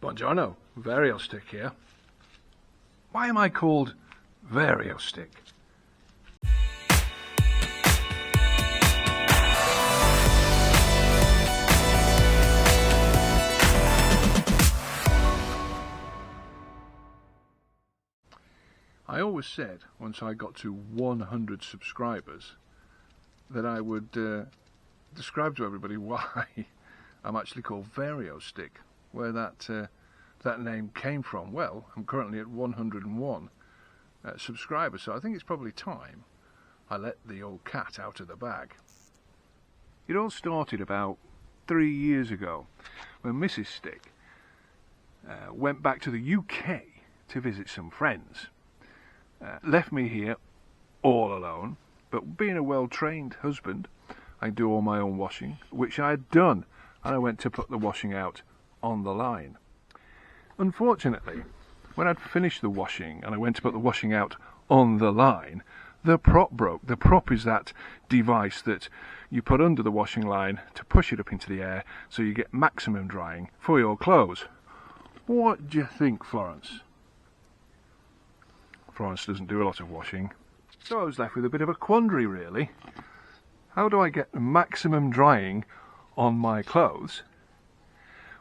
Buongiorno, Vario Stick here. Why am I called Vario Stick? I always said once I got to 100 subscribers that I would describe to everybody why I'm actually called Vario Stick, where that name came from. Well, I'm currently at 101 subscribers, so I think it's probably time I let the old cat out of the bag. It all started about 3 years ago when Mrs. Stick went back to the UK to visit some friends. Left me here all alone, but being a well-trained husband, I do all my own washing, which I had done, and I went to put the washing out on the line. Unfortunately, when I'd finished the washing and I went to put the washing out on the line, the prop broke. The prop is that device that you put under the washing line to push it up into the air so you get maximum drying for your clothes. What do you think, Florence? Florence doesn't do a lot of washing, so I was left with a bit of a quandary really. How do I get maximum drying on my clothes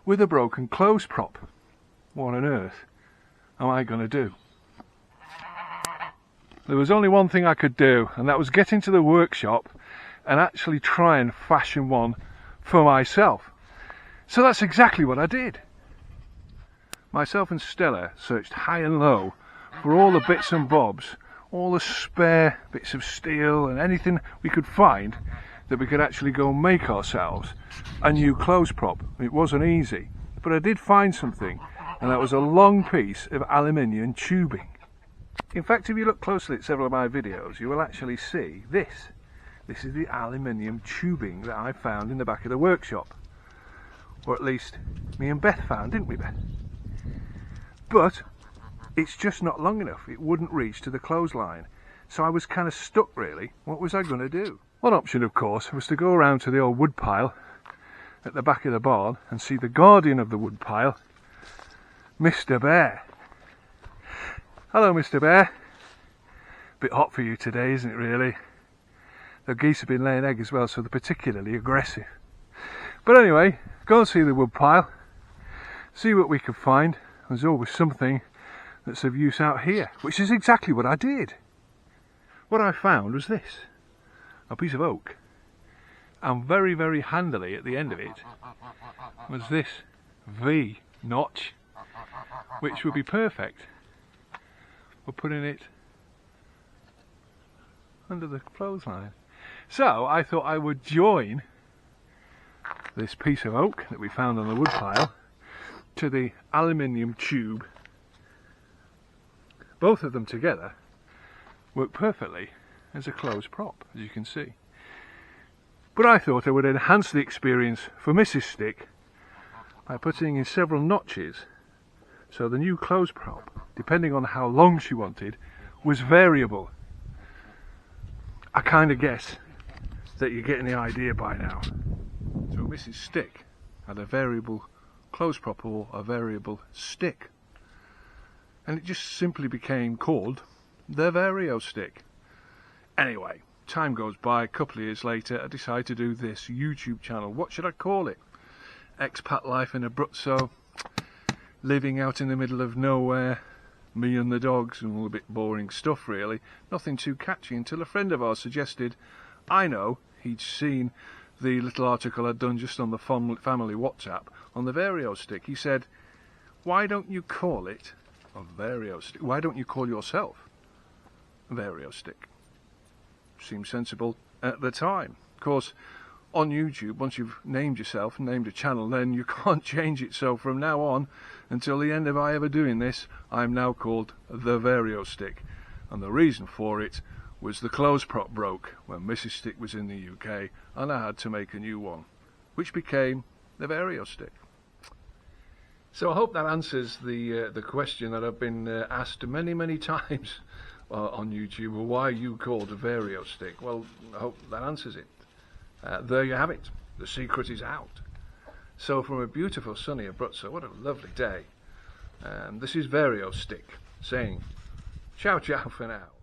with a broken clothes prop? What on earth am I going to do? There was only one thing I could do, and that was get into the workshop and actually try and fashion one for myself. So that's exactly what I did. Myself and Stella searched high and low for all the bits and bobs, all the spare bits of steel and anything we could find that we could actually go and make ourselves a new clothes prop. It wasn't easy, but I did find something, and that was a long piece of aluminium tubing. In fact, if you look closely at several of my videos, you will actually see this. This is the aluminium tubing that I found in the back of the workshop. Or at least me and Beth found, didn't we, Beth? But it's just not long enough. It wouldn't reach to the clothesline. So I was kind of stuck really. What was I going to do? One option, of course, was to go around to the old wood pile at the back of the barn and see the guardian of the wood pile, Mr. Bear. Hello, Mr. Bear. Bit hot for you today, isn't it really? The geese have been laying eggs as well, so they're particularly aggressive. But anyway, go and see the wood pile, see what we can find. There's always something that's of use out here, which is exactly what I did. What I found was this, a piece of oak, and very, very handily at the end of it was this V notch, which would be perfect for putting it under the clothesline. So I thought I would join this piece of oak that we found on the wood pile to the aluminium tube. Both of them together work perfectly as a clothes prop, as you can see. But I thought I would enhance the experience for Mrs. Stick by putting in several notches, so the new clothes prop, depending on how long she wanted, was variable. I kind of guess that you're getting the idea by now. So Mrs. Stick had a variable clothes prop, or a variable stick, and it just simply became called the Vario Stick. Anyway, time goes by. A couple of years later, I decide to do this YouTube channel. What should I call it? PAT Life in Abruzzo, living out in the middle of nowhere, me and the dogs, and all a bit boring stuff really. Nothing too catchy, until a friend of ours suggested, I know, he'd seen the little article I'd done just on the family WhatsApp on the Vario Stick. He said, why don't you call it a Vario Stick? Why don't you call yourself Vario Stick? Seemed sensible at the time. Of course, on YouTube, once you've named yourself and named a channel, then you can't change it. So from now on, until the end of I ever doing this, I'm now called the Vario Stick. And the reason for it was the clothes prop broke when Mrs. Stick was in the UK, and I had to make a new one, which became the Vario Stick. So I hope that answers the question that I've been asked many times on YouTube, or why you called a Vario Stick. Well, I hope that answers it. There you have it. The secret is out. So from a beautiful sunny Abruzzo, what a lovely day, this is Vario Stick saying ciao ciao for now.